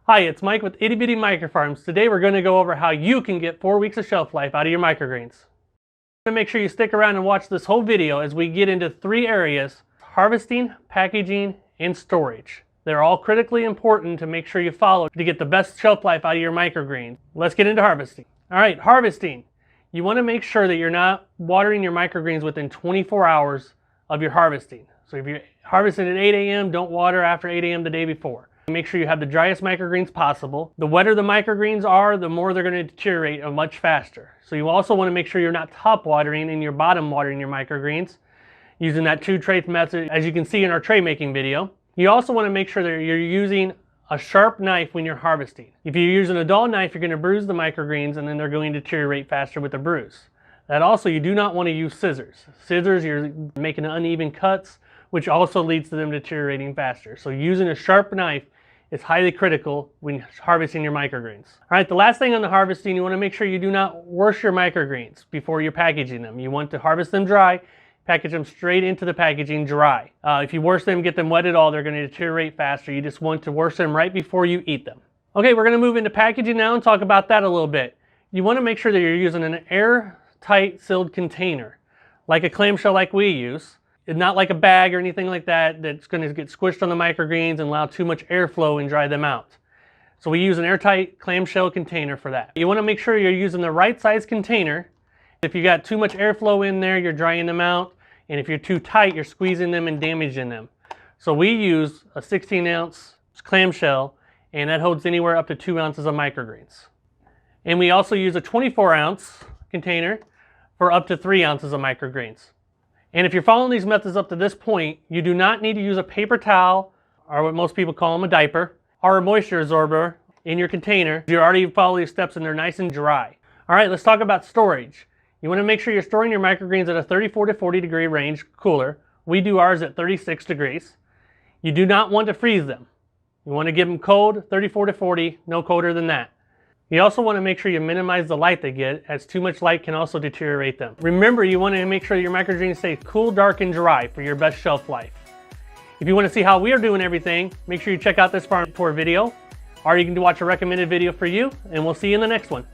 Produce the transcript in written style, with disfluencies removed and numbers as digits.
Hi, it's Mike with Itty Bitty Microfarms. Today we're going to go over how you can get 4 weeks of shelf life out of your microgreens. Make sure you stick around and watch this whole video as we get into 3 areas: harvesting, packaging, and storage. They're all critically important to make sure you follow to get the best shelf life out of your microgreens. Let's get into harvesting. Alright, harvesting. You want to make sure that you're not watering your microgreens within 24 hours of your harvesting. So if you're harvesting at 8 a.m., don't water after 8 a.m. the day before. Make sure you have the driest microgreens possible. The wetter the microgreens are, the more they're going to deteriorate much faster. So you also want to make sure you're not top watering and you're bottom watering your microgreens using that 2 tray method, as you can see in our tray making video. You also want to make sure that you're using a sharp knife when you're harvesting. If you're using a dull knife, you're going to bruise the microgreens and then they're going to deteriorate faster with the bruise. That also, you do not want to use scissors. Scissors, you're making uneven cuts, which also leads to them deteriorating faster. So using a sharp knife is highly critical when harvesting your microgreens. Alright, the last thing on the harvesting, you want to make sure you do not wash your microgreens before you're packaging them. You want to harvest them dry, package them straight into the packaging dry. If you wash them, get them wet at all, they're going to deteriorate faster. You just want to wash them right before you eat them. Okay, we're going to move into packaging now and talk about that a little bit. You want to make sure that you're using an airtight sealed container, like a clamshell like we use. Not like a bag or anything like that that's going to get squished on the microgreens and allow too much airflow and dry them out. So we use an airtight clamshell container for that. You want to make sure you're using the right size container. If you got too much airflow in there, you're drying them out. And if you're too tight, you're squeezing them and damaging them. So we use a 16-ounce clamshell, and that holds anywhere up to 2 ounces of microgreens. And we also use a 24-ounce container for up to 3 ounces of microgreens. And if you're following these methods up to this point, you do not need to use a paper towel, or what most people call them, a diaper, or a moisture absorber in your container. You already follow these steps and they're nice and dry. All right, let's talk about storage. You want to make sure you're storing your microgreens at a 34 to 40 degree range cooler. We do ours at 36 degrees. You do not want to freeze them. You want to give them cold, 34 to 40, no colder than that. You also want to make sure you minimize the light they get, as too much light can also deteriorate them. Remember, you want to make sure your microgreens stay cool, dark, and dry for your best shelf life. If you want to see how we are doing everything, make sure you check out this farm tour video, or you can watch a recommended video for you, and we'll see you in the next one.